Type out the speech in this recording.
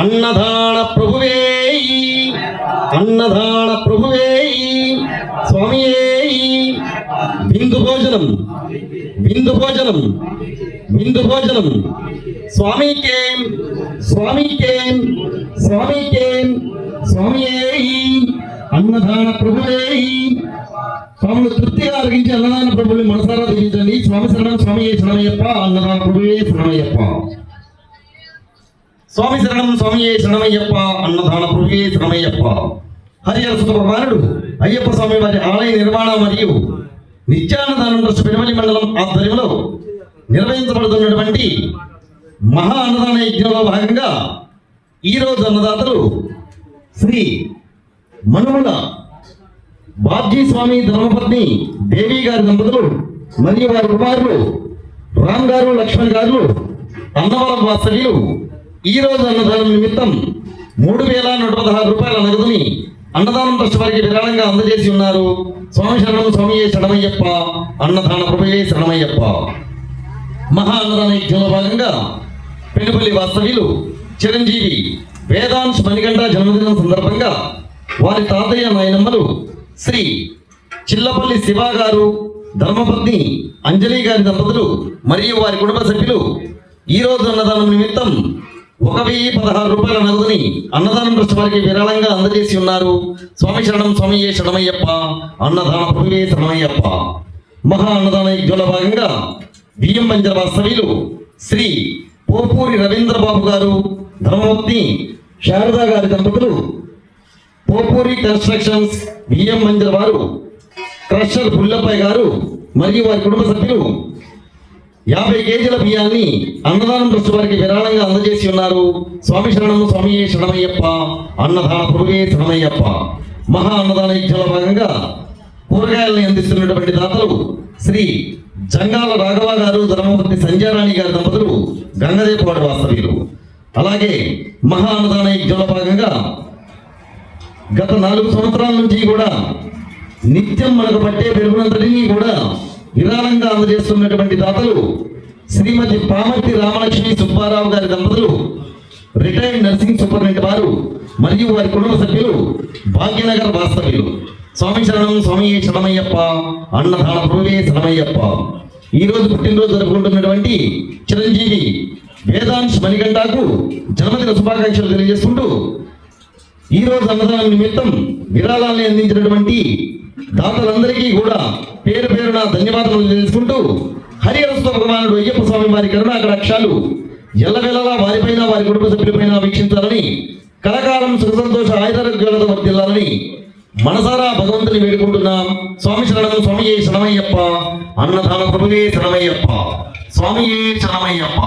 అన్నదాన ప్రభువే అన్నదాన ప్రభువే స్వామియే బిందు భోజనం బిందు భోజనం బిందు భోజనం స్వామికే స్వామికే స్వామికే స్వామియే అన్నదాన ప్రభువే. స్వాములు తృప్తిగా అరిగించి అన్నదాన ప్రభువుని మనసారా దీవించండి. స్వామి శరణం స్వామియే శరణమయ్యప్ప. అన్నదాన ప్రభువే శరణమయ్యప్ప. స్వామి శరణం స్వామియే శరణమయ్యప్ప. అన్నదాన ప్రభువే శరణమయ్యప్ప. హరిహర సుత భగవానుడు అయ్యప్ప స్వామి వారి ఆలయ నిర్మాణ మరియు నిత్యాన్నదానం ట్రస్ట్ పెనుమల్లి మండలం ఆధ్వర్యంలో నిర్వహించబడుతున్నటువంటి మహా అన్నదాన యజ్ఞంలో భాగంగా ఈరోజు అన్నదాతలు శ్రీ మనుముల బాబ్జీ స్వామి ధర్మపత్ని దేవి గారి దంపతులు మరియు వారి కుమారులు రామ్ గారు లక్ష్మణ్ గారు అన్నవరం వాస్తవ్యులు ఈరోజు అన్నదానం నిమిత్తం 3,116 రూపాయల నగదుని అన్నదానం ట్రస్ట్ వారికి విరాళంగా అందజేసి ఉన్నారు. స్వామి శరణం స్వామియే శరణమయ్యప్ప. అన్నదాన ప్రభువే శరణమయ్యప్ప. మహా అన్నదాన యజ్ఞంలో భాగంగా పెనుపల్లి వాస్తవ్యులు చిరంజీవి వేదాంశ్ మణికంఠ జన్మదినం సందర్భంగా వారి తాతయ్య నాయనమ్మలు శ్రీ చిల్లపల్లి శివ గారు ధర్మపత్ని అంజలి గారి దంపతులు మరియు వారి కుటుంబ సభ్యులు ఈరోజు అన్నదానం నిమిత్తం 1,016 రూపాయల నగదుని అన్నదానం ట్రస్ట్ వారికి విరాళంగా అందజేసి ఉన్నారు. స్వామి శరణం స్వామియే శరణమయ్యప్ప. అన్నదాన ప్రభువే శరణమయ్యప్ప. మహా అన్నదాన యజ్ఞంలో భాగంగా బియ్యం పంజర వాస్తవ్యులు శ్రీ పోపూరి రవీంద్రబాబు గారు ధర్మపత్ని శారదా గారి దంపతులు పోపూరి కన్స్ట్రక్షన్స్ బియ్యం మంజర్ వారు క్రషర్ పుల్లప్పయ్య గారు మరియు వారి కుటుంబ సభ్యులు 50 కేజీల బియ్యాన్ని అన్నదానం ట్రస్ట్ వారికి విరాళంగా అందజేసి ఉన్నారు. స్వామి శరణం స్వామియే శరణమయ్యప్ప. అన్నదాన ప్రభువే శరణమయ్యప్ప. మహా అన్నదాన యజ్ఞంలో భాగంగా కూరగాయలను అందిస్తున్నటువంటి దాతలు శ్రీ జంగాల రాఘవ గారు ధర్మపత్ని సంజయరాణి గారి దంపతులు గంగదేపవాడ వాస్తవ్యులు. అలాగే మహా అన్నదాన యజ్ఞంలో భాగంగా గత 4 సంవత్సరాల నుంచి కూడా నిత్యం మనకు పట్టే పెరుగునంతటినీ కూడా విరాళంగా అందజేస్తున్నటువంటి దాతలు శ్రీమతి పామర్తి రామలక్ష్మి సుబ్బారావు గారి దంపతులు రిటైర్డ్ నర్సింగ్ సూపరింటెండెంట్ వారు మరియు వారి కుటుంబ సభ్యులు భాగ్యనగర్ వాస్తవ్యులు. స్వామి శరణం స్వామియే శరణమయ్యప్ప. అన్నదాన ప్రభువే శరణమయ్యప్ప. ఈరోజు పుట్టినరోజు జరుపుకుంటున్నటువంటి చిరంజీవి వేదాంశ్ మణికంఠకు జన్మదిన శుభాకాంక్షలు తెలియజేసుకుంటూ ఈరోజు అన్నదానం నిమిత్తం విరాళాన్ని అందించినటువంటి దాతలందరికీ కూడా పేరు పేరున ధన్యవాదాలు తెలియజేసుకుంటూ హరిహర సుత భగవానుడు అయ్యప్ప స్వామి వారి కరుణా కటాక్షాలు ఎల్లవేళలా వారిపైన వారి కుటుంబ సభ్యులపైన వీక్షించాలని కలకాలం సుఖ సంతోష ఆయుధారోగ్యాలతో వర్ధిల్లాలని మనసారా భగవంతుని వేడుకుంటున్నాం. స్వామి శరణం స్వామియే శరణమయ్యప్ప. అన్నదాన ప్రభువే శరణమయ్యప్ప. స్వామియే శరణమయ్యప్ప.